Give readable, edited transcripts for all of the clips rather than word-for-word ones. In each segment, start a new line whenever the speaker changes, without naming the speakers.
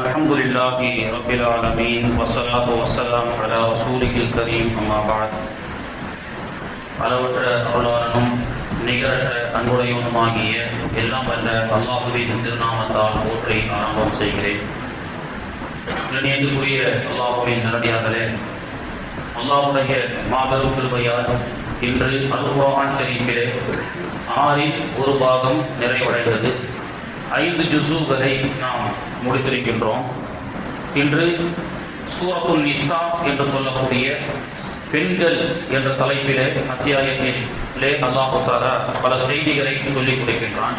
الحمد لله رب العالمين والصلاة والسلام على رسوله الكريم أما بعد. அளவற்ற அருளாளனும் நிகரற்ற அன்புடையவனுமாகிய எல்லாம் வல்ல அல்லாஹுவின் திருநாமத்தால் போற்றி ஆரம்பம் செய்கிறேன். கண்ணியத்துக்குரிய அல்லாஹுவின் நல்லடியார்களே, அல்லாஹுடைய மாபெரும் கிருபையால் இன்று அல் குர்ஆன் ஷரீஃபிலே 6இல் ஒரு பாகம் நிறைவடைந்தது. 5 ஜுஸுகளை நாம் முடித்திருக்கின்றோம். இன்று சூரத்துன் நிசா என்று சொல்லக்கூடிய பெண்கள் என்ற தலைப்பிலே அத்தியாயத்திலே அல்லாஹ் தஆலா பல செய்திகளை சொல்லிக் கொடுக்கின்றான்.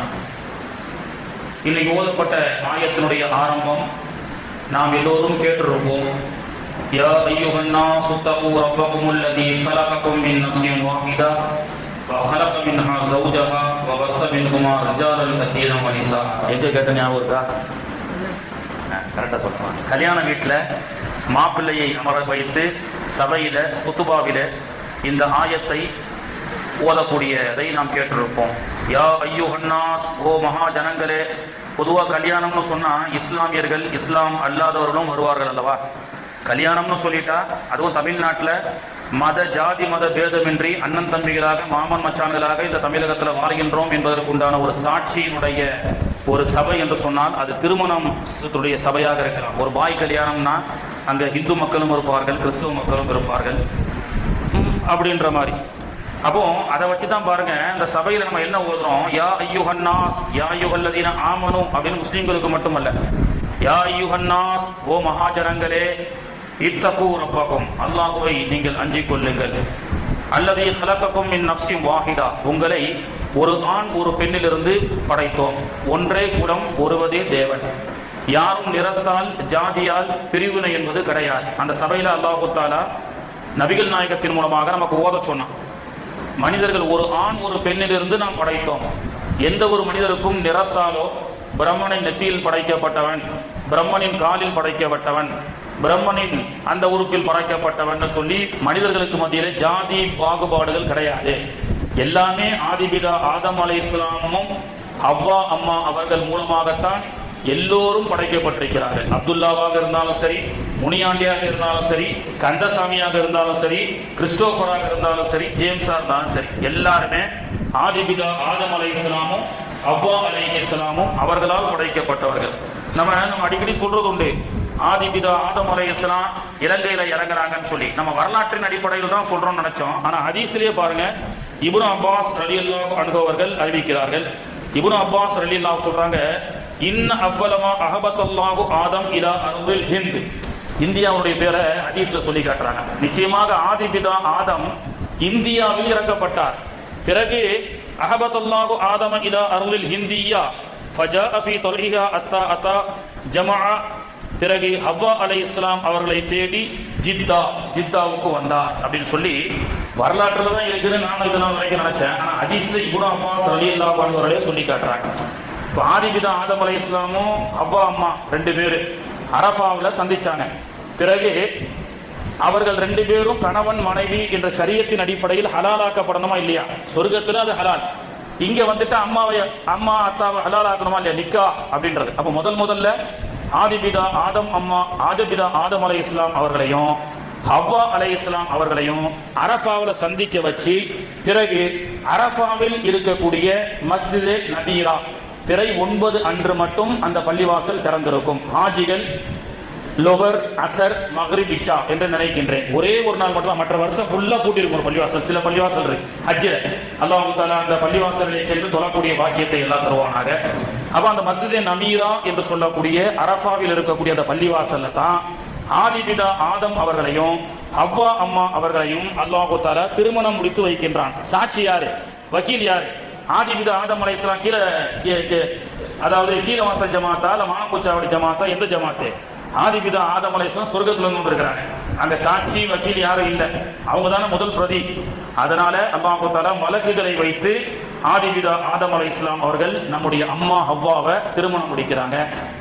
இன்னைக்கு ஓதப்பட்ட ஆயத்தினுடைய ஆரம்பம் நாம் எல்லோரும் கேட்டிருப்போம். யா அய்யுஹன்னாஸ் தகு ரப்பகுமுல் லதீ கலககும் மின் நஃப்ஸின் வாஹிதா وخلق منها زوجها وبث منهما رجالا كثيرا ونساء. எங்க கேட்ட ஞாபகம் இருக்கா? கரெக்டா சொல்றேன். கல்யாண வீட்டில் மாப்பிள்ளையை அமர வைத்து சபையில குத்துபாவில இந்த ஆயத்தை ஓதக்கூடியதை நாம் கேட்டிருப்போம். யா அய்யுஹன்னாஸ், ஓ மகா ஜனங்களே. பொதுவாக கல்யாணம்னு சொன்னா இஸ்லாமியர்கள் இஸ்லாம் அல்லாதவர்களும் வருவார்கள் அல்லவா? கல்யாணம்னு சொல்லிட்டா, அதுவும் தமிழ்நாட்டில் மத ஜாதி மத பேதமின்றி அண்ணன் தம்பிகளாக மாமன் மச்சான்களாக இந்த தமிழகத்தில் வாழ்கின்றோம் என்பதற்குண்டான ஒரு சாட்சியினுடைய ஒரு சபை என்று சொன்னால் அது திருமணத்துடைய சபையாக இருக்கலாம். ஒரு பாய் கல்யாணம்னா அங்கே இந்து மக்களும் இருப்பார்கள், கிறிஸ்துவ மக்களும் இருப்பார்கள் அப்படின்ற மாதிரி. அப்போ அதை வச்சு தான் பாருங்க, இந்த சபையில் நம்ம என்ன ஓதுறோம்? யா அய்யுஹன்னாஸ் யா அய்யுஹல்லதீன ஆமனு அப்படின்னு முஸ்லீம்களுக்கு மட்டுமல்ல, யா அய்யுஹன்னாஸ், ஓ மகாஜனங்களே, இத்தகு ரப்பகும், அல்லாஹுவை நீங்கள் அஞ்சிக் கொள்ளுங்கள். அல்லதீ கலககும் மின் நஃப்ஸின் வாஹிதா, உங்களை ஒரு ஆண் ஒரு பெண்ணிலிருந்து படைத்தோம். ஒன்றே குலம், ஒருவதே தேவன். யாரும் நிறத்தால் ஜாதியால் பிரிவினை என்பது கிடையாது. அந்த சபையில் அல்லாஹு தஆலா நபிகள் நாயகத்தின் மூலமாக நமக்கு ஓத சொன்னான். மனிதர்கள் ஒரு ஆண் ஒரு பெண்ணிலிருந்து நாம் படைத்தோம். எந்த ஒரு மனிதருக்கும் நிறத்தாலோ, பிரம்மனின் நெத்தியில் படைக்கப்பட்டவன், பிரம்மனின் காலில் படைக்கப்பட்டவன், பிரம்மனின் அந்த உறுப்பில் படைக்கப்பட்டவன் சொல்லி மனிதர்களுக்கு மத்தியிலே ஜாதி பாகுபாடுகள் கிடையாது. எல்லாமே ஆதிபிதா ஆதம் அலைஹிஸ்ஸலாமும் ஹவ்வா அம்மா அவர்கள் மூலமாகத்தான் எல்லோரும் படைக்கப்பட்டிருக்கிறார்கள். அப்துல்லாவாக இருந்தாலும் சரி, முனியாண்டியாக இருந்தாலும் சரி, கந்தசாமியாக இருந்தாலும் சரி, கிறிஸ்டோபராக இருந்தாலும் சரி, ஜேம்ஸா இருந்தாலும் சரி, எல்லாருமே ஆதிபிதா ஆதம் அலைஹிஸ்ஸலாமும் ஹவ்வா அலைஹிஸ்ஸலாமும் அவர்களால் படைக்கப்பட்டவர்கள். நம்ம அடிக்கடி சொல்றது உண்டு, ஆதிபிதா ஆதம் அலைஹிஸ்ஸலாம் இலங்கையில இறங்குறாங்கன்னு சொல்லி. நம்ம வரலாற்றின் அடிப்படையில் தான் சொல்றோம்னு நினைச்சோம். ஆனா ஹதீஸ்லயே பாருங்க, இப்னு அப்பாஸ் ரலியல்லாஹு அன்ஹு அவர்கள் அறிவிக்கிறார்கள். இப்னு அப்பாஸ் ரலியல்லாஹு சொல்றாங்க, இன்ன அவ்வலமா அஹபத்தல்லாஹு ஆதம் இலா அர்தில் ஹிந்த். இந்தியாவுடைய பேரை ஹதீஸ்ல சொல்லி காட்டுறாங்க. நிச்சயமாக ஆதிபிதா ஆதம் இந்தியாவில் இறக்கப்பட்டார். பிறகு அஹபத்தல்லாஹு ஆதம இலா அர்தில் ஹிந்தியா ஃபஜாஅ ஃபீ தொல்ஹிஹா அத்தா அத்தா ஜமஅ. பிறகு ஹவ்வா அலைஹிஸ்ஸலாம் அவர்களை தேடி ஜித்தாவுக்கு வந்தார் அப்படின்னு சொல்லி வரலாற்றுல தான் இருக்குது. நானும் இதனால் வரைக்கும் நினைச்சேன். ஆனா ஹதீஸ்ல இப்னு அப்பாஸ் ரலியல்லாஹு அன்ஹு அவர்களே சொல்லி காட்டுறாங்க. இப்போ ஆதிபிதா ஆதம் அலைஹிஸ்ஸலாமும் ஹவ்வா அம்மா 2 பேர் அரஃபாவில் சந்திச்சாங்க. பிறகு அவர்கள் 2 பேரும் கணவன் மனைவி என்ற ஷரியத்தின் அடிப்படையில் ஹலாலாக்கப்படணுமா இல்லையா? சொர்க்கத்துல அது ஹலால். இங்க வந்துட்டு அம்மா அத்தாவை ஹலாலாக்கணுமா இல்லையா? நிக்கா அப்படின்றது. அப்ப முதல்ல ஆதிபிதா ஆதம் அலைஹிஸ்ஸலாம் அவர்களையும் ஹவ்வா அலைஹிஸ்ஸலாம் அவர்களையும் அரஃபாவில் சந்திக்க வச்சு, பிறகு அரஃபாவில் இருக்கக்கூடிய மஸ்ஜிதே நபீரா பிறை 9 அன்று மட்டும் அந்த பள்ளிவாசல் திறந்திருக்கும். ஹாஜிகள் லொஹர், அசர், மக்ரிப், இஷா என்று நினைக்கின்றேன். ஒரே ஒரு நாள் மட்டும், மற்ற வருஷம் ஃபுல்லா பூட்டிருக்கும் பள்ளிவாசல். சில பள்ளிவாசல் இருக்கு ஹஜ்ஜில். அல்லாஹ் தஆலா அந்த பள்ளிவாசலை சென்று தொழக்கூடிய பாக்கியத்தை எல்லாம் தருவானாக. அப்ப அந்த மஸ்ஜிதே நமீரா என்று சொல்லக்கூடிய அரஃபாவில் இருக்கக்கூடிய அந்த பள்ளிவாசல்ல தான் ஆதிபிதா ஆதம் அவர்களையும் ஹவ்வா அம்மா அவர்களையும் அல்லாஹ் தஆலா திருமணம் முடித்து வைக்கின்றான். சாட்சி யாரு? வக்கீல் யாரு? ஆதிபிதா ஆதம் அலைஹிஸ்ஸலாம் கீழ வாசல் ஜமாத்தா இல்ல மானக்குச்சாவடி ஜமாத்தா? எந்த ஜமாத்து? ஆதிபிதா ஆதம் அலைஹிஸ்ஸலாம் சொர்க்கத்துல இருந்து இருக்கிறாங்க. அங்க சாட்சி வக்கீல் யாரும் இல்லை, அவங்க தானே முதல் பிரதி. அதனால அல்லாஹ் தஆலா மலக்குகளை வைத்து ஆதிபிதா ஆதம் அலைஹிஸ்ஸலாம் அவர்கள் நம்முடைய அம்மா ஹவ்வாவை திருமணம் முடிக்கிறாங்க.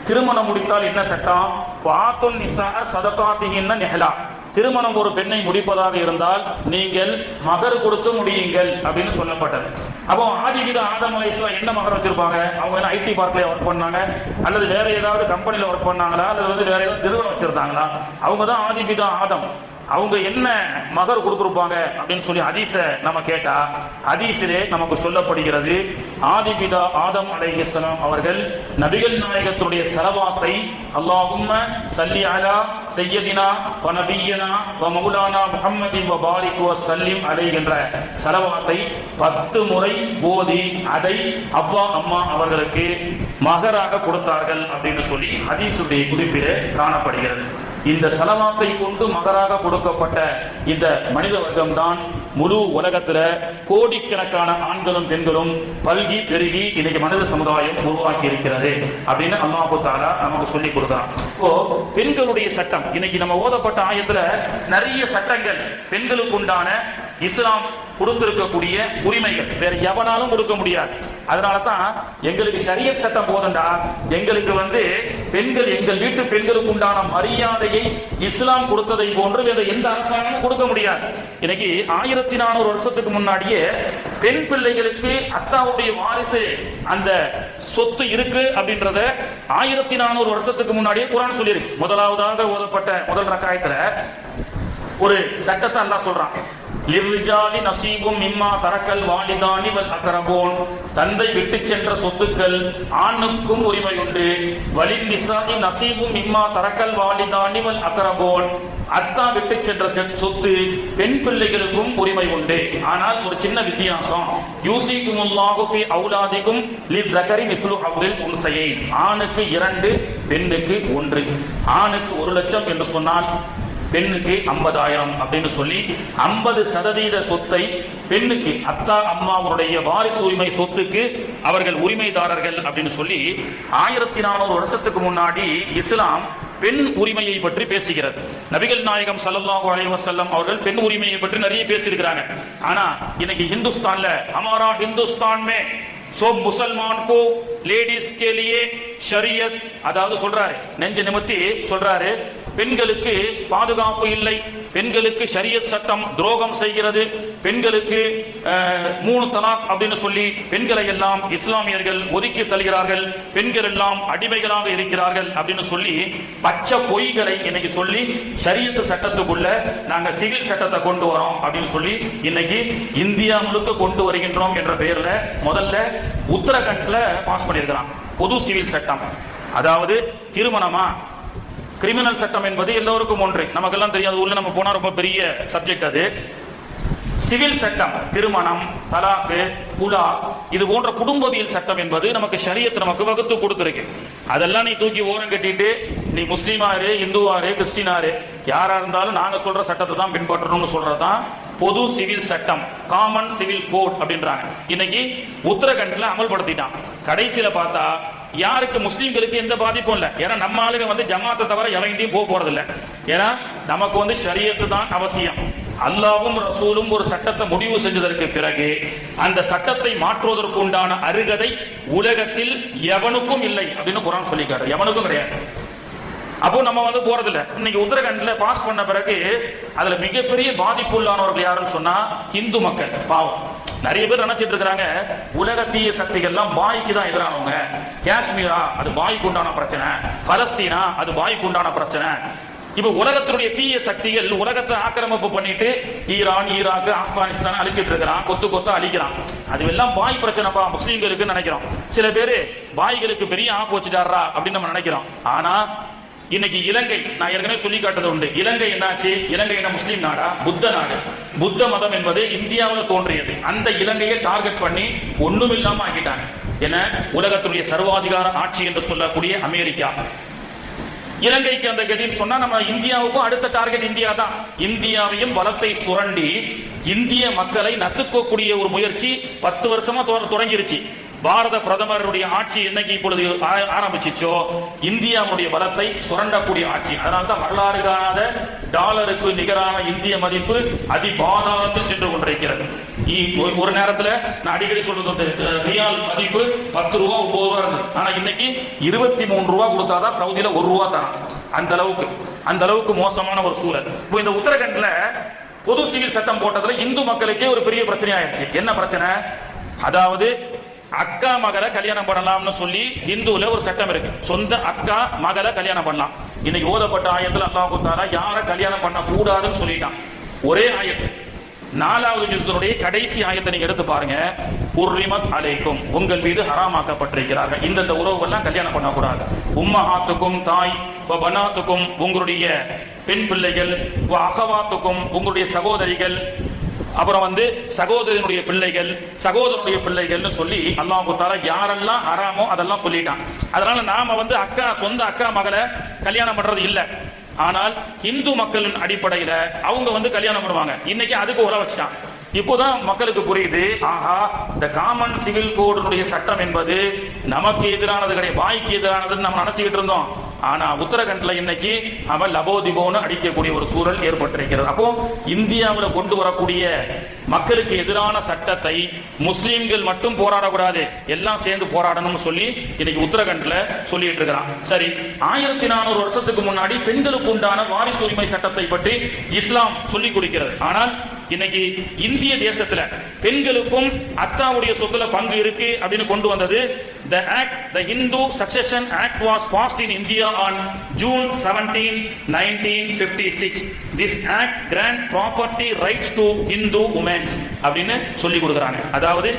திருமணம் முடித்தால் என்ன சட்டம்? வாத்துன் நிஸா ஸதகாத்திஹின்ன நிஹ்லா.
திருமணம் ஒரு பெண்ணை முடிப்பதாக இருந்தால் நீங்கள் மகர் கொடுத்து முடியுங்கள் அப்படின்னு சொல்லப்பட்டது. அப்போ ஆதிபிதா ஆதம் அலைஹிஸ்ஸலாம் என்ன மகர் வச்சிருப்பாங்க? அவங்க என்ன ஐடி பார்க்ல ஒர்க் பண்ணாங்க, அல்லது வேற ஏதாவது கம்பெனில ஒர்க் பண்ணாங்களா, அல்லது வேற ஏதாவது நிறுவனம் வச்சிருந்தாங்களா? அவங்க தான் ஆதிபிதா ஆதம். அவங்க என்ன மகர் கொடுத்திருப்பாங்க அப்படின்னு சொல்லி ஹதீஸ நம்ம கேட்டா, ஹதீஸிலே நமக்கு சொல்லப்படுகிறது, ஆதிபிதா ஆதம் அலைஹிஸ்ஸலாம் அவர்கள் நபிகள் நாயகத்துடைய ஸலவாத்தை அல்லாஹும்ம ஸல்லி அலா சய்யதினா வ நபியினா வ மௌலானா முஹம்மதின் வ பாரிக் வ ஸல்லிம் அலைஹி என்ற ஸலவாத்தை 10 முறை ஓதி அதை அவ்வா அம்மா அவர்களுக்கு மகராக கொடுத்தார்கள் அப்படின்னு சொல்லி ஹதீஸுடைய குறிப்பிலே காணப்படுகிறது. இந்த ஸலவாத்தை கொண்டு மகராக கொடுக்கப்பட்ட இந்த மனித வர்க்கம் தான் முழு உலகத்துல கோடிக்கணக்கான ஆண்களும் பெண்களும் பல்கி பெருகி இன்னைக்கு மனித சமுதாயம் உருவாக்கி இருக்கிறது அப்படின்னு அல்லாஹ் தஆலா நமக்கு சொல்லி கொடுக்கிறான். இப்போ பெண்களுடைய சட்டம், இன்னைக்கு நம்ம ஓதப்பட்ட ஆயத்துல நிறைய சட்டங்கள் பெண்களுக்கு உண்டான இஸ்லாம் கொடுத்திருக்கக்கூடிய உரிமைகள் வேற எவனாலும் கொடுக்க முடியாது. அதனால தான் எங்களுக்கு ஷரியத் சட்டம் போதண்டா, எங்களுக்கு பெண்கள், எங்கள் வீட்டு பெண்களுக்கு உண்டான மரியாதையை இஸ்லாம் கொடுத்ததை போன்று வேற எந்த அரசாங்கமும் கொடுக்க முடியாது. இன்னைக்கு 1400 வருஷத்துக்கு முன்னாடியே பெண் பிள்ளைகளுக்கு அத்தாவுடைய வாரிசு அந்த சொத்து இருக்கு அப்படின்றத 1400 வருஷத்துக்கு முன்னாடியே குர்ஆன் சொல்லியிருக்கு. முதலாவதாக ஓதப்பட்ட முதல் ரக்காயத்துல ஒரு சட்டத்தை அல்லாஹ் சொல்றான், லிர்ரிஜாலி நஸீபும் மிம்மா தரக்கல் வாலிதானி வல் அக்ரபூன், தந்தை விட்டு சென்ற சொத்துக்கள் ஆணுக்கும் உரிமை உண்டு. வலின் நிசாஇ நஸீபும் மிம்மா தரக்கல் வாலிதானி வல் அக்ரபூன், அத்தா விட்டு சென்ற சொத்து பெண் பிள்ளைகளுக்கும் உரிமை உண்டு. ஆனால் ஒரு சின்ன வித்தியாசம், யூசிகுமுல்லாஹு ஃபீ அவுலாதிக்கும் லிஸ்ஸகரி மிஸ்லு ஹவ்லில் உன்ஸயைன், ஆணுக்கு 2 பெண்ணுக்கு 1. ஆணுக்கு 1 லட்சம் என்று சொன்னால் பெண்ணுக்கு 50,000 அப்படின்னு சொல்லி 50% சொத்தை பெண்ணுக்கு, அத்தா அம்மாவுடைய வாரிசு உரிமை சொத்துக்கு அவர்கள் உரிமைதாரர்கள் அப்படின்னு சொல்லி 1400 வருஷத்துக்கு முன்னாடி இஸ்லாம் பெண் உரிமையை பற்றி பேசுகிறது. நபிகள் நாயகம் ஸல்லல்லாஹு அலைஹி வஸல்லம் அவர்கள் பெண் உரிமையை பற்றி நிறைய பேசியிருக்கிறாங்க. ஆனா இன்னைக்கு ஹிந்துஸ்தான்ல ஹமாரா ஹிந்துஸ்தான் மே சோப் முசல்மான் கோ லேடிஸ் கே லியே ஷரியத், அதாவது சொல்றாரு, நெஞ்ச நிமித்தி சொல்றாரு, பெண்களுக்கு பாதுகாப்பு இல்லை, பெண்களுக்கு ஷரியத் சட்டம் துரோகம் செய்கிறது, பெண்களுக்கு 3 தலாக் அப்படின்னு சொல்லி பெண்களை எல்லாம் இஸ்லாமியர்கள் ஒதுக்கி தருகிறார்கள், பெண்கள் எல்லாம் அடிமைகளாக இருக்கிறார்கள் அப்படின்னு சொல்லி பச்சை பொய்களை இன்னைக்கு சொல்லி ஷரியத் சட்டத்துக்குள்ள நாங்க சிவில் சட்டத்தை கொண்டு வரோம் அப்படின்னு சொல்லி இன்னைக்கு இந்தியா முழுக்க கொண்டு வருகின்றோம் என்ற பெயர்ல முதல்ல உத்தரகண்ட்ல பாஸ் பண்ணியிருக்கிறான் பொது சிவில் சட்டம். அதாவது திருமணமா கிரிமினல் சட்டம் என்பது எல்லோருக்கும் ஒன்று, நமக்கெல்லாம் தெரியாது, உள்ள நம்ம போனா ரொம்ப பெரிய சப்ஜெக்ட். அது சிவில் சட்டம், திருமணம், தலாக்கு, புலா, இது போன்ற குடும்பவியல் சட்டம் என்பது நமக்கு ஷரியத் நமக்கு வகுத்து கொடுத்திருக்கு. அதெல்லாம் நீ தூக்கி ஓரம் கட்டிட்டு நீ முஸ்லீமாரு, இந்துவாரு, கிறிஸ்டினாரு யாரா இருந்தாலும் நாங்க சொல்ற சட்டத்தை தான் பின்பற்றணும்னு சொல்றதுதான் பொது சிவில் சட்டம், காமன் சிவில் கோட் அப்படின்றாங்க. இன்னைக்கு உத்தரகண்ட்ல அமல்படுத்திட்டான். கடைசியில பார்த்தா யாருக்கு முஸ்லீம்களுக்கு எந்த பாதிப்பும் இல்லை. ஏன்னா நம்ம ஆளுங்க ஜமாத்தை தவிர எவங்கிட்டையும் போக போறது இல்லை. ஏன்னா நமக்கு ஷரியத்து தான் அவசியம். அல்லாஹ்வும் ரசூலும் ஒரு சட்டத்தை முடிவு செஞ்சதற்கு பிறகு அந்த சட்டத்தை மாற்றுவதற்கு உண்டான அருகதை உலகத்தில் எவனுக்கும் இல்லை அப்படின்னு குர்ஆன் சொல்லி காட்டுது. எவனுக்கும் கிடையாது. அப்போ நம்ம போறதில்ல. இன்னைக்கு உத்தரகண்ட்ல பாஸ் பண்ண பிறகு அதுல மிகப்பெரிய பாதிப்புள்ளானவர்கள் யாருன்னு சொன்னா இந்து மக்கள். பாவம், நிறைய பேர் நினைச்சிட்டு இருக்கிறாங்க உலக தீய சக்திகள்லாம் பாய்க்கு தான் எதிரானவங்க. காஷ்மீரா அது பாய்க்கு உண்டான பிரச்சனை, பலஸ்தீனா அது பாய்க்கு உண்டான பிரச்சனை. இப்ப உலகத்தினுடைய தீய சக்திகள் உலகத்தை ஆக்கிரமிப்பு பண்ணிட்டு ஈரான், ஈராக், ஆப்கானிஸ்தான் அழிச்சிட்டு இருக்கிறான், கொத்து கொத்தா அழிக்கிறான். அதுவெல்லாம் பாய் பிரச்சனைப்பா முஸ்லீம்களுக்கு நினைக்கிறோம். சில பேரு பாய்களுக்கு பெரிய ஆப்பு வச்சுட்டாரா அப்படின்னு நம்ம நினைக்கிறோம். ஆனா இன்னைக்கு இலங்கை, நான் ஏற்கனவே சொல்லி காட்டுறது உண்டு. இலங்கை என்னாச்சு? இலங்கை என்ன முஸ்லீம் நாடா? புத்த நாடு. புத்த மதம் என்பது இந்தியாவில் தோன்றியது. அந்த இலங்கையை டார்கெட் பண்ணி ஒண்ணும் இல்லாம ஆக்கிட்டாங்க. என உலகத்துடைய சர்வாதிகார ஆட்சி என்று சொல்லக்கூடிய அமெரிக்கா. இலங்கைக்கு அந்த கதின்னு சொன்னா நம்ம இந்தியாவுக்கும் அடுத்த டார்கெட் இந்தியா தான். இந்தியாவையும் வளத்தை சுரண்டி இந்திய மக்களை நசுக்கக்கூடிய ஒரு முயற்சி 10 வருஷமா தொடங்கிருச்சு. பாரத பிரதமருடைய ஆட்சி என்னைக்கு இப்பொழுது ஆரம்பிச்சிச்சோ இந்தியாவுடைய பலத்தை சுரண்டக்கூடிய ஆட்சி. அதனால்தான் வரலாறு காணாத டாலருக்கு நிகரான இந்திய மதிப்பு அதிபாதாளத்தில் சென்று கொண்டிருக்கிறது. ஒரு நேரத்தில் நான் அடிக்கடி சொல்றது ரியால் மதிப்பு 10 ரூபா 9 ரூபா இருந்தது. ஆனா இன்னைக்கு 23 ரூபா கொடுத்தாதான் சவுதியில 1 ரூபா தரான். அந்த அளவுக்கு மோசமான ஒரு சூழல். இப்போ இந்த உத்தரகண்ட்ல பொது சிவில் சட்டம் போட்டதுல இந்து மக்களுக்கே ஒரு பெரிய பிரச்சனை ஆயிடுச்சு. என்ன பிரச்சனை? அதாவது அக்கா மகளை கல்யாணம் பண்ணலாம்னு சொல்லி இந்துல ஒரு சட்டம் இருக்கு. சொந்த அக்கா மகளை கல்யாணம் பண்ணலாம். இன்னைக்கு ஓதப்பட்ட ஆயத்துல அல்லாஹ் தஆலா யாரை கல்யாணம் பண்ண கூடாதுன்னு சொல்லிட்டான். ஒரே ஆயத்து 4வது ஜுஸ்னுடைய கடைசி ஆயத்தை நீங்க எடுத்து பாருங்க. உர்ரிமத் அலைக்கும், உங்கள் மீது ஹராமாக்கப்பட்டிருக்கிறார்கள் இந்த உறவுகள்லாம் கல்யாணம் பண்ணக்கூடாது. உம்மஹாத்துக்கும், தாய், பனாத்துக்கும், உங்களுடைய பெண் பிள்ளைகள், அகவாத்துக்கும், உங்களுடைய சகோதரிகள், அப்புறம் சகோதரனுடைய பிள்ளைகள், சகோதரனுடைய பிள்ளைகள்னு சொல்லி அல்லாஹ் தஆலா யாரெல்லாம் ஹராமோ அதெல்லாம் சொல்லிட்டான். அதனால நாம அக்கா, சொந்த அக்கா மகளை கல்யாணம் பண்றது இல்ல. ஆனால் இந்து மக்களின் அடிப்படையில அவங்க கல்யாணம் பண்ணுவாங்க. இன்னைக்கு அதுக்கு உற வச்சுட்டான். இப்போதான் மக்களுக்கு புரியுது, ஆஹா, இந்த காமன் சிவில் கோடுடைய சட்டம் என்பது நமக்கு எதிரானது கிடையாது, வாய்க்கு எதிரானதுன்னு நம்ம நினைச்சுக்கிட்டு இருந்தோம். ஆனா உத்தரகண்ட்ல இன்னைக்கு அவன் லபோதிபோன்னு அடிக்கக்கூடிய ஒரு சூழல் ஏற்பட்டிருக்கிறது. அப்போ இந்தியாவில் கொண்டு வரக்கூடிய மக்களுக்கு எதிரான சட்டத்தை முஸ்லீம்கள் மட்டும் போராடக்கூடாது, எல்லாம் சேர்ந்து போராடணும்னு சொல்லி இன்னைக்கு உத்தரகண்ட்ல சொல்லிட்டு இருக்கிறான். சரி, 1400 வருஷத்துக்கு முன்னாடி பெண்களுக்கு உண்டான வாரிசு உரிமை சட்டத்தை பற்றி இஸ்லாம் சொல்லிக் கொடுக்கிறது. ஆனால் இன்னைக்கு இந்திய தேசத்துல பெண்களுக்கும் அத்தாவுடைய சொத்துல பங்கு இருக்கு அப்படின்னு கொண்டு வந்தது the Hindu Succession Act was passed in India on June 17, 1956. This act grant property rights to Hindu women அப்படின்னு சொல்லி கொடுக்கறாங்க. அதாவது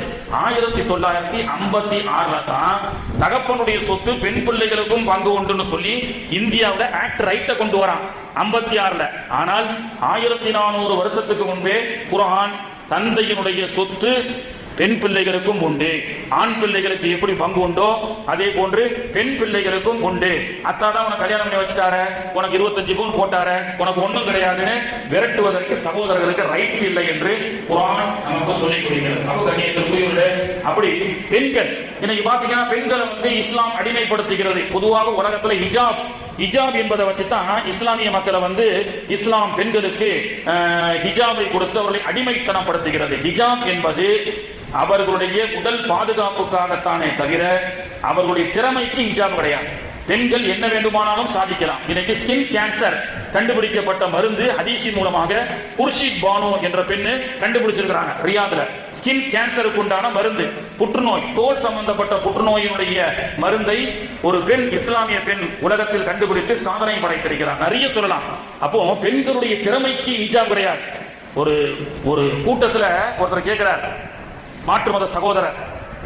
1956ல தான் தகப்பனுடைய சொத்து பெண் பிள்ளைகளுக்கும் பங்கு உண்டுன்னு சொல்லி இந்தியாவுல ஆக்ட் ரைட்ட கொண்டு வரான் 56ல. ஆனால் 1400 வருஷத்துக்கு முன்பே குர்ஆன் தந்தையினுடைய சொத்து பெண் பிள்ளைகளுக்கும் உண்டு, ஆண் பிள்ளைகளுக்கு எப்படி பங்கு உண்டோ அதே போன்று பெண் பிள்ளைகளுக்கும் உண்டு. அத்தாதான் உனக்கு கல்யாணம் பண்ணி வச்சுட்டார, உனக்கு 25 பவுன் போட்டார, உனக்கு ஒண்ணும் கிடையாதுன்னு விரட்டுவதற்கு சகோதரர்களுக்கு ரைட்ஸ் இல்லை என்று குர்ஆன் நமக்கு சொல்லிக் கொடுக்கிறது. அப்ப கண்ணியத்திற்குரியவர்களே, அப்படி பெண்கள் இன்னைக்கு பாத்தீங்கன்னா பெண்களை இஸ்லாம் அடிமைப்படுத்துகிறது. பொதுவாக உலகத்துல ஹிஜாப் என்பதை வச்சுதான் இஸ்லாமிய மக்களை இஸ்லாம் பெண்களுக்கு ஹிஜாபை கொடுத்து அவர்களை அடிமைத்தனப்படுத்துகிறது. ஹிஜாப் என்பது அவர்களுடைய உடல் பாதுகாப்புக்காகத்தானே தவிர அவர்களுடைய திறமைக்கு ஹிஜாப் கிடையாது. பெண்கள் என்ன வேண்டுமானாலும் சாதிக்கலாம். இன்னைக்கு ஸ்கின் கேன்சர் கண்டுபிடிக்கப்பட்ட மருந்து ஹதீஸின் மூலமாக குர்ஷித் பானு என்ற பெண்ணு கண்டுபிடிச்சிருக்கிறாங்க ரியாத்ல. ஸ்கின் கேன்சருக்கு உண்டான மருந்து, புற்றுநோய், தோல் சம்பந்தப்பட்ட புற்றுநோயினுடைய மருந்தை ஒரு பெண், இஸ்லாமிய பெண் உலகத்தில் கண்டுபிடித்து சாதனை படைத்திருக்கிறார். நிறைய சொல்லலாம். அப்போ பெண்களுடைய திறமைக்கு ஹிஜாப் கிடையாது. ஒரு கூட்டத்தில் ஒருத்தர் கேட்கிறார், மாற்று மத சகோதரர்,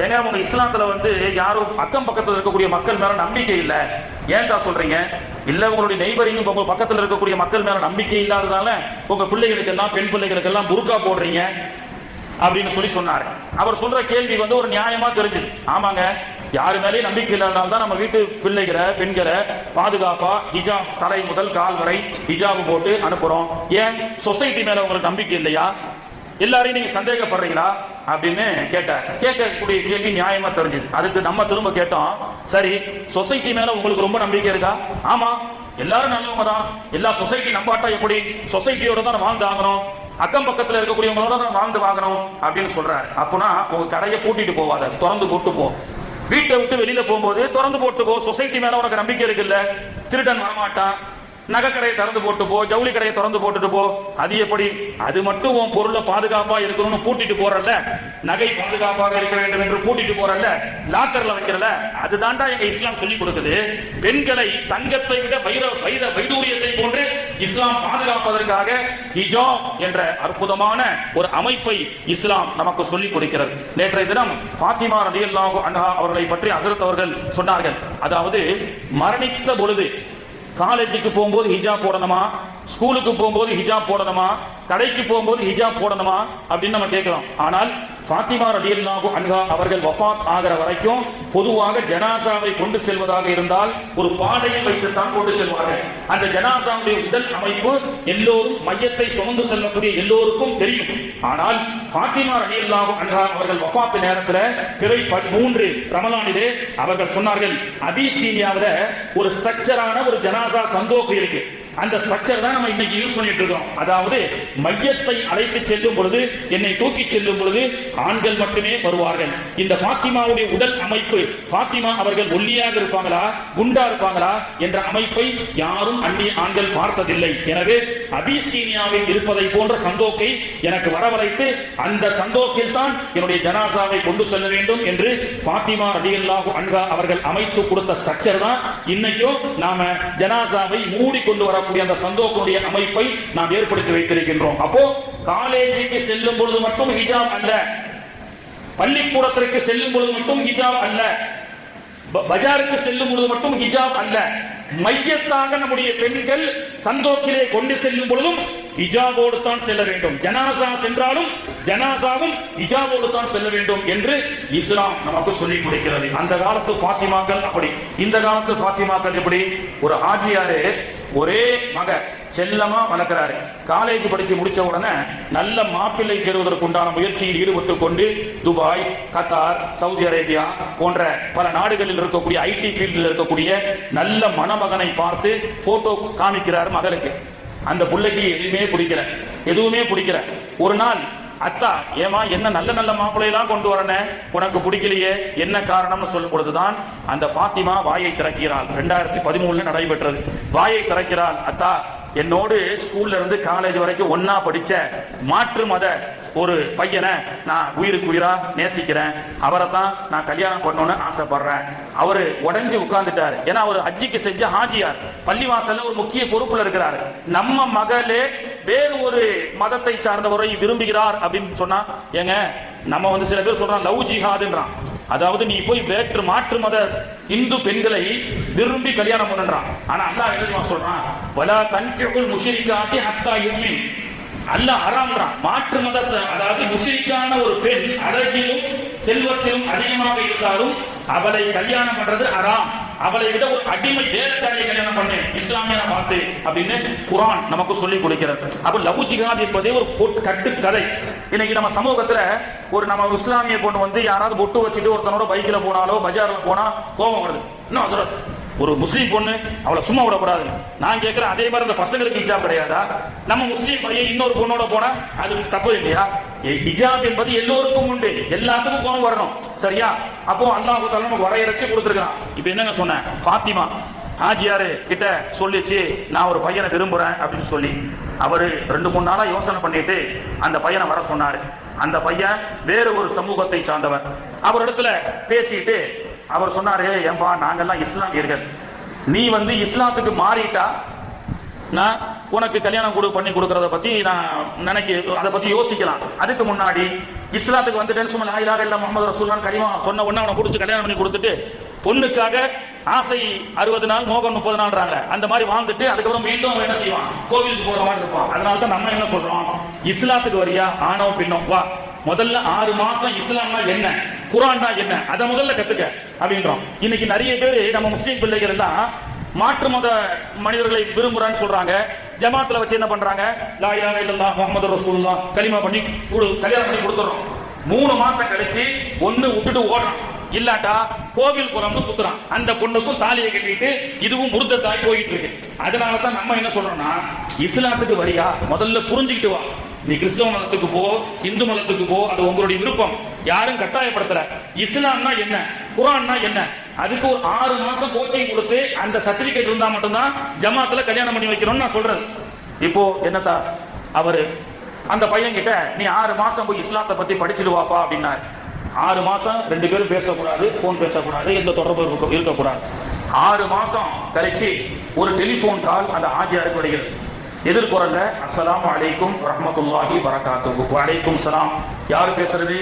ஏன்னா உங்க இஸ்லாத்துல யாரும் அக்கம் பக்கத்தில் இருக்கக்கூடிய மக்கள் மேல நம்பிக்கை இல்ல, ஏன்டா சொல்றீங்க? இல்ல உங்களுடைய நெய்பரிங் உங்க பக்கத்தில் இருக்கக்கூடிய மக்கள் மேல நம்பிக்கை இல்லாததால உங்க பிள்ளைகளுக்கு எல்லாம், பெண் பிள்ளைகளுக்கு எல்லாம் புர்கா போடுறீங்க அப்படின்னு சொன்னாரு. அவர் சொல்ற கேள்வி ஒரு நியாயமா தெரிஞ்சது. ஆமாங்க, யாரு மேலேயும் நம்பிக்கை இல்லாதனால தான் நம்ம வீட்டு பிள்ளைகளை, பெண்களை பாதுகாப்பா ஹிஜாப் தலை முதல் கால் வரை ஹிஜாப் போட்டு அனுப்புறோம். ஏன் சொசைட்டி மேல உங்களுக்கு நம்பிக்கை இல்லையா? எல்லாரையும் நீங்க சந்தேகப்படுறீங்களா அப்படின்னு கேட்கக்கூடிய கேள்வி நியாயமா தெரிஞ்சது. அதுக்கு நம்ம திரும்ப கேட்டோம், சரி சொசைட்டி மேல உங்களுக்கு ரொம்ப நம்பிக்கை இருக்கா? ஆமா, எல்லாரும் நல்லவங்க தான், எல்லா சொசைட்டி நம்பாட்டா எப்படி? சொசைட்டியோட தான் வாழ்ந்து ஆகணும், அக்கம் பக்கத்துல இருக்கக்கூடியவங்களோட தான் வாழ்ந்து வாங்கணும் அப்படின்னு சொல்றாரு. அப்பனா உங்க கடையை பூட்டிட்டு போவாத, திறந்து போட்டு போ. வீட்டை விட்டு வெளியில போகும்போது திறந்து போட்டு போ. சொசைட்டி மேல உனக்கு நம்பிக்கை இருக்குல்ல, திருடன் வரமாட்டான், நகை கடையை திறந்து போட்டு போ, ஜவுளி கடையை திறந்து போட்டுட்டு போ. அது எப்படி? அது மட்டும் உன் பொருளை பாதுகாப்பா இருக்கணும்னு பூட்டிட்டு போறல்ல, நகை பாதுகாப்பாக இருக்க வேண்டும் என்று பூட்டிட்டு போறல்ல, லாக்கர்ல வைக்கிறல, அதுதான்டா எங்க இஸ்லாம் சொல்லி கொடுக்குது. பெண்களை தங்கத்தை விட வைடூரியத்தை போன்று இஸ்லாம் பாதுகாப்பதற்காக ஹிஜாப் என்ற அற்புதமான ஒரு அமைப்பை இஸ்லாம் நமக்கு சொல்லிக் கொடுக்கிறது. நேற்றைய தினம் ஃபாத்திமா ரலியல்லாஹு அன்ஹா அவர்களை பற்றி ஹஸரத் அவர்கள் சொன்னார்கள். அதாவது மரணித்த பொழுது காலேஜுக்கு போகும்போது ஹிஜாப் போடணுமா, ஸ்கூலுக்கு போகும்போது ஹிஜாப் போடணுமா, கடைக்கு போகும்போது ஹிஜாப் போடணுமா அப்படின்னு நம்ம கேட்கிறோம். ஆனால் ஃபாத்திமா ரலியல்லாஹு அன்ஹா அவர்கள் வஃபாத் ஆகிற வரைக்கும் பொதுவாக ஜனாசாவை கொண்டு செல்வதாக இருந்தால் ஒரு பாடையில் வைத்து தான் கொண்டு செல்வார்கள். அந்த ஜனாசாவுடைய உடல் அமைப்பு எல்லோரும் மையத்தை சுமந்து செல்லக்கூடிய எல்லோருக்கும் தெரியும். ஆனால் ஃபாத்திமா ரலியல்லாஹு அன்ஹா அவர்கள் வஃபாத் நேரத்தில் பிறை 3 ரமலானிலே அவர்கள் சொன்னார்கள், அபிசீனியாவில் ஒரு ஸ்ட்ரக்சரான ஒரு ஜனாசா சந்தோக்கு இருக்கு. அந்த ஸ்ட்ரக்சர் தான் நம்ம இன்னைக்கு யூஸ் பண்ணிட்டு இருக்கோம். அதாவது மையத்தை அழைத்து செல்லும் பொழுது, என்னை தூக்கி செல்லும் பொழுது ஆண்கள் மட்டுமே வருவார்கள். இந்த பாத்திமாவுடைய உடல் அமைப்பு, பாத்திமா அவர்கள் ஒல்லியாக இருப்பாங்களா குண்டா இருப்பாங்களா என்ற அமைப்பை யாரும் அந்நிய ஆண்கள் பார்த்ததில்லை. எனவே அபிசீனியாவில் இருப்பதை போன்ற சந்தோக்கை எனக்கு வரவழைத்து அந்த சந்தோக்கில் தான் என்னுடைய ஜனாசாவை கொண்டு செல்ல வேண்டும் என்று பாத்திமா ரலியல்லாஹு அன்ஹா அவர்கள் அமைத்து கொடுத்த ஸ்ட்ரக்சர் தான் இன்னைக்கும் நாம ஜனாசாவை மூடி கொண்டு வரக்கூடிய அந்த சந்தோக்குடைய அமைப்பை நாம் ஏற்படுத்தி வைத்திருக்கின்றோம். அப்போ காலேஜுக்கு செல்லும் பொழுது மட்டும் ஹிஜாப் அல்ல, பள்ளிக்கூடத்திற்கு செல்லும் பொழுது மட்டும் ஹிஜாப் அல்ல, பஜாருக்கு செல்லும் பொழுது மட்டும் ஹிஜாப் அல்ல, மையத்தாக நம்முடைய பெண்கள் சந்தோக்கிலே கொண்டு செல்லும் பொழுதும் ஹிஜாபோடு தான் செல்ல வேண்டும். ஜனாசா சென்றாலும் ஜனாசாவும் ஹிஜாபோடு தான் செல்ல வேண்டும் என்று இஸ்லாம் நமக்கு சொல்லிக் கொடுக்கிறது. அந்த காலத்து பாத்திமாக்கள் அப்படி, இந்த காலத்து பாத்திமாக்கள் எப்படி? ஒரு ஆஜியாரே ஒரே மக செல்லமா வளர்க்கிறாரு. காலேஜ் படிச்சு முடிச்ச உடனே நல்ல மாப்பிள்ளை பெறுவதற்கு உண்டான முயற்சியில் ஈடுபட்டு கொண்டு துபாய், கத்தார், சவுதி அரேபியா போன்ற பல நாடுகளில் இருக்கக்கூடிய ஐடி ஃபீல்டில் இருக்கக்கூடிய நல்ல மணமகனை பார்த்து போட்டோ காமிக்கிறார் மகளுக்கு. அந்த பிள்ளைக்கு எதுவுமே பிடிக்கல. ஒரு நாள், அத்தா ஏமா என்ன நல்ல நல்ல மாப்பிள்ளையெல்லாம் கொண்டு வரனே, உனக்கு பிடிக்கலையே, என்ன காரணம்னு சொல்லும் பொழுதுதான் அந்த பாத்திமா வாயை திறக்கிறாள். 2013 நடைபெற்றது. வாயை திறக்கிறாள், அத்தா என்னோடு ஸ்கூல்ல இருந்து காலேஜ் வரைக்கும் ஒன்னா படிச்ச மாற்று மத ஒரு பையனை நான் உயிருக்கு உயிரா நேசிக்கிறேன், அவரை தான் நான் கல்யாணம் பண்ணணும்னு ஆசைப்படுறேன். அவரு உடஞ்சி உட்கார்ந்துட்டாரு. ஏன்னா அவர் ஹஜ்ஜிக்கு செஞ்ச ஹாஜியார், பள்ளிவாசல்ல ஒரு முக்கிய பொறுப்புல இருக்கிறாரு. நம்ம மகளே வேறு ஒரு மதத்தை சார்ந்தவரை விரும்புகிறார் அப்படின்னு சொன்னா, ஏங்க நம்ம சில பேர் சொல்றான் லவ் ஜிஹாதுன்றான். அதாவது நீ போய் வேற்று மாற்று மத இந்து பெண்களை விரும்பி கல்யாணம் பண்ணுறான். ஆனா அல்லாஹ் என்ன சொல்றான்? வலா தன்கிஹுல் முஷ்ரிகாத்தி ஹத்தா யுமின். அல்லாஹ் ஹராம்ன்றான். மாற்று மத, அதாவது முஷ்ரிக்கான ஒரு பெண் அழகிலும் செல்வத்திலும் அதிகமாக இருந்தாலும் அவளை கல்யாணம் பண்றது ஹராம். அவளை விட ஒரு அடிமை வேலைக்காரியை கல்யாணம் பண்ணு இஸ்லாமிய பார்த்து அப்படின்னு குர்ஆன் நமக்கு சொல்லி கொடுக்கிறது. அப்ப லவ் ஜிஹாத் என்பதே ஒரு கட்டு கதை. இன்னைக்கு நம்ம சமூகத்துல நம்ம இஸ்லாமிய பொண்ணு யாராவது பொட்டு வச்சுட்டு ஒருத்தனோட பைக்கில் போனாலோ பஜார்ல போனா கோபம் வருது. இன்னும் சொல்ற ஒரு முஸ்லீம் பொண்ணு அவளை சும்மா விடக்கூடாது. நான் கேட்கிறேன், அதே மாதிரி இந்த பசங்களுக்கு ஹிஜாப் கிடையாதா? நம்ம முஸ்லீம் பையன் இன்னொரு பொண்ணோட போனா அது தப்பு இல்லையா? ஹிஜாப் என்பது எல்லோருக்கும் உண்டு, எல்லாத்துக்கும் கோபம் வரணும், சரியா? அப்போ அல்லாஹ் தஆலா நமக்கு வரையறைச்சு கொடுத்துருக்கான். இப்ப என்னங்க சொன்னேன், பாத்திமா ஹாஜியாரு கிட்ட சொல்லிச்சு நான் ஒரு பையனை விரும்புறேன் அப்படின்னு சொல்லி. அவரு 2-3 நாளா யோசனை பண்ணிட்டு அந்த பையனை வர சொன்னாரு. அந்த பையன் வேறு ஒரு சமூகத்தை சார்ந்தவர். அவர் இடத்துல பேசிட்டு அவர் சொன்னாரு, ஏன்பா நாங்கெல்லாம் இஸ்லாமியர்கள், நீ இஸ்லாத்துக்கு மாறிட்டா நான் உனக்கு கல்யாணம் பண்ணி கொடுக்கறத பத்தி நான் அதை பத்தி யோசிக்கலாம். அதுக்கு முன்னாடி இஸ்லாத்துக்கு வந்துட்டேன்னு சும்மா லா இலாஹா இல்லல்லாஹ் முஹம்மது ரசூலுல்லாஹ் கலிமா சொன்ன உடனே அவனை பிடிச்சி கல்யாணம் பண்ணி கொடுத்துட்டு பொண்ணுக்காக ஆசை 60 நாள் மோகம் 30 நாள்றாங்க. அந்த மாதிரி வாழ்ந்துட்டு அதுக்கப்புறம் மீண்டும் அவன் என்ன செய்வான், கோவிலுக்கு போற மாதிரி இருப்பான். அதனால தான் நம்ம என்ன சொல்றோம், இஸ்லாத்துக்கு வரியா ஆணோ பெண்ணோ வா, முதல்ல 6 மாசம் இஸ்லாம்னா என்ன, குர்ஆன்னா என்ன, அதை முதல்ல கத்துக்க அப்படின்றோம். இன்னைக்கு நிறைய பேர் நம்ம முஸ்லீம் பிள்ளைகள் எல்லாம் மாற்று மத மனிதர்களை விரும்புறான்னு சொல்றாங்க. ஜமாத்துல வச்சு என்ன பண்றாங்க, லா இலாஹா இல்லல்லாஹ் முஹம்மது ரசூலுல்லாஹ் கலிமா பண்ணி கல்யாணம் பண்ணி கொடுத்துறோம். 3 மாசம் கழிச்சு ஒண்ணு விட்டுட்டு ஓடுறான், இல்லாட்டா கோவில் குளம்னு சுத்துறான். அந்த பொண்ணுக்கும் தாலியை கட்டிட்டு இதுவும் முருத்தத்தாய் போயிட்டு இருக்கு. அதனாலதான் நம்ம என்ன சொல்றோம்னா, இஸ்லாத்துக்கு வரியா முதல்ல புரிஞ்சுக்கிட்டு வா. நீ கிறிஸ்தவ மதத்துக்கு போ, இந்து மதத்துக்கு போ, அது உங்களுடைய விருப்பம், யாரும் கட்டாயப்படுத்தல. இஸ்லாம்னா என்ன, குர்ஆன்னா என்ன, அதுக்கு ஒரு 6 மாசம் கோச்சிங் கொடுத்து அந்த சர்டிபிகேட் இருந்தா மட்டும்தான் ஜமாத்துல கல்யாணம் பண்ணி வைக்கணும்னு நான் சொல்றது. இப்போ என்னத்தா அவரு அந்த பையன் கிட்ட நீ 6 மாசம் போய் இஸ்லாத்தை பத்தி படிச்சுட்டு வாப்பா அப்படின்னாரு. 6 மாசம் 2 பேரும் பேசக்கூடாது, போன் பேசக்கூடாது, எந்த தொடர்பு இருக்கக்கூடாது. 6 மாசம் கழிச்சு ஒரு டெலிபோன் கால் அந்த ஆஜியாருக்கு வருகிறது. எதிர்குறல்ல அஸ்ஸலாமு அலைக்கும் வரஹ்மத்துல்லாஹி வபரகாத்துஹு. வலைக்கும் சலாம். யார் பேசுறது?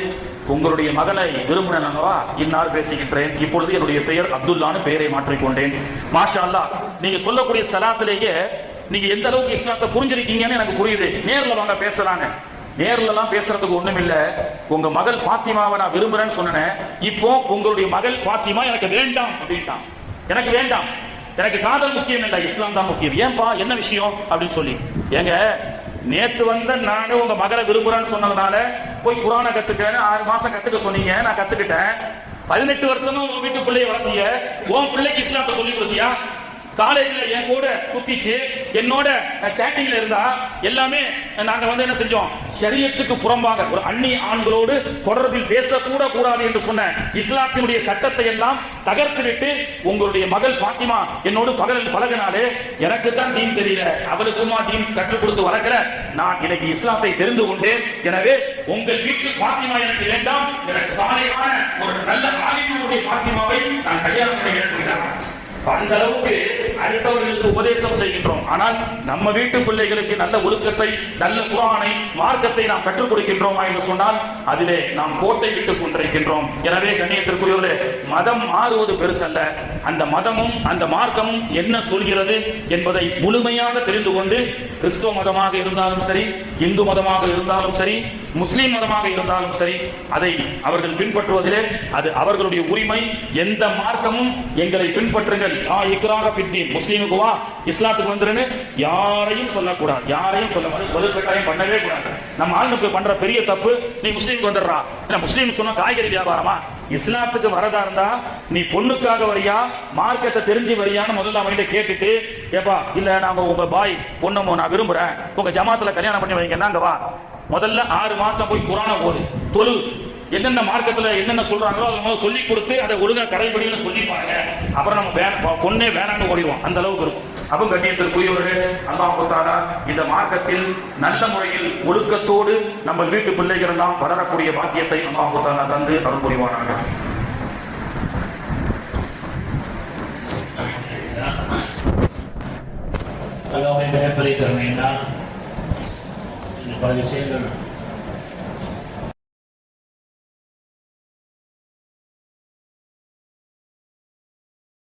உங்களுடைய மகனை விரும்பினவா இன்னார் பேசுகின்றேன். இப்பொழுது என்னுடைய பெயர் அப்துல்லான்னு பெயரை மாற்றிக்கொண்டேன். மாஷா அல்லாஹ். நீங்க சொல்லக்கூடிய சலாத்திலேயே நீங்க எந்த அளவுக்கு இஸ்லாத்தை புரிஞ்சிருக்கீங்கன்னு எனக்கு புரியுது. நேர்ல வாங்க பேசலாங்க. நேர்ல எல்லாம் பேசுறதுக்கு ஒண்ணும் இல்ல. உங்க மகள் பாத்திமாவை நான் விரும்புறேன்னு சொன்னேன். இப்போ உங்களுடைய மகள் பாத்திமா எனக்கு வேண்டாம் அப்படின்ட்டான். எனக்கு வேண்டாம், எனக்கு காதல் முக்கியம் இல்ல, இஸ்லாம் தான் முக்கியம். ஏன்பா என்ன விஷயம் அப்படின்னு சொல்லி, ஏங்க நேத்து நானே உங்க மகளை விரும்புறேன்னு சொன்னதுனால போய் குர்ஆனை கத்துக்கன்னு 6 மாசம் கத்துக்க சொன்னீங்க, நான் கத்துக்கிட்டேன். 18 வருஷமா உங்க வீட்டு பிள்ளைய வளர்த்தீங்க, உன் பிள்ளைக்கு இஸ்லாத்தை சொல்லி கொடுத்தியா? காலேஜ்ல என் கூட சுத்திச்சு, என்னோட சேட்டிங்ல இருந்தா எல்லாமே நாங்க வந்து என்ன செஞ்சோம், ஷரியத்துக்கு புறம்பாக ஒரு அந்நிய ஆண்களோடு தொடர்பில் பேசக்கூட கூடாது என்று சொன்ன இஸ்லாத்தினுடைய சட்டத்தை எல்லாம் தகர்த்துவிட்டு உங்களுடைய மகள் ஃபாத்திமா என்னோடு பழகினாலே எனக்கு தான் தீன் தெரியல, அவளுக்குமா தீன் கற்றுக் கொடுத்து வளர்க்கிற, நான் இன்னைக்கு இஸ்லாத்தை தெரிந்து கொண்டேன், எனவே உங்கள் வீட்டு ஃபாத்திமா எனக்கு வேண்டாம், எனக்கு சாலையான ஒரு நல்ல ஆலிமுடைய ஃபாத்திமாவை நான் கல்யாணம் பண்ண வேண்டும். அந்த அளவுக்கு அடுத்தவர்களுக்கு உபதேசம் செய்கின்றோம். ஆனால் நம்ம வீட்டு பிள்ளைகளுக்கு நல்ல ஒழுக்கத்தை, நல்ல குர்ஆனை, மார்க்கத்தை நாம் கற்றுக் கொடுக்கின்றோமா என்று சொன்னால் அதிலே நாம் கோட்டை விட்டுக் கொண்டிருக்கின்றோம். எனவே கண்ணியத்திற்குரியவர்களே, மதம் மாறுவது பெருசல்ல, அந்த மதமும் அந்த மார்க்கமும் என்ன சொல்கிறது என்பதை முழுமையாக தெரிந்து கொண்டு, கிறிஸ்துவ மதமாக இருந்தாலும் சரி, இந்து மதமாக இருந்தாலும் சரி, முஸ்லீம் மதமாக இருந்தாலும் சரி, அதை அவர்கள் பின்பற்றுவதிலே அது அவர்களுடைய உரிமை. எந்த மார்க்கமும் எங்களை பின்பற்றுங்கள், முஸ்லீமுக்கு வா, இஸ்லாத்துக்கு வந்துருன்னு யாரையும் சொல்லக்கூடாது, யாரையும் சொல்ல வலுக்கட்டாயம் பண்ணவே கூடாது. நம்ம ஆளுக்கு பண்ற பெரிய தப்பு, நீ முஸ்லீமுக்கு வந்துடுறா, முஸ்லீம் சொன்ன காய்கறி வியாபாரமா? இஸ்லாத்துக்கு வரதா இருந்தா நீ பொண்ணுக்காக வரியா, மார்க்கத்தை தெரிஞ்சு வரியான்னு முதல்ல அவங்கிட்ட கேட்டுட்டு, ஏப்பா இல்ல நாங்க உங்க பாய் பொண்ணு நான் விரும்புறேன், உங்க ஜமாத்துல கல்யாணம் பண்ணி வைங்கன்னா அங்க வா. முதல்ல 6 மாசம் போய் குர்ஆனை ஓது, தொழு, என்னென்ன மார்க்கத்துல என்னென்ன சொல்றாங்களோ அதை சொல்லி கொடுத்து அதை ஒழுங்கா கடைபிடின்னு சொல்லிப்பாங்க. அப்புறம் நம்ம பொண்ணே வேணான்னு ஓடிடுவோம், அந்த அளவுக்கு இருக்கும். அப்போ கண்ணியத்திற்குரியவர்களே, அல்லாஹ் தஆலா இந்த மார்க்கத்தில் நல்ல முறையில் ஒழுக்கத்தோடு நம்ம வீட்டு பிள்ளைகள் எல்லாம் வளரக்கூடிய பாக்கியத்தை அல்லாஹ் தஆலா தந்து அருள் புரிவானாக.
அல்லாஹ்வின் பெயர் பரிந்துரையினால் பல விஷயங்கள்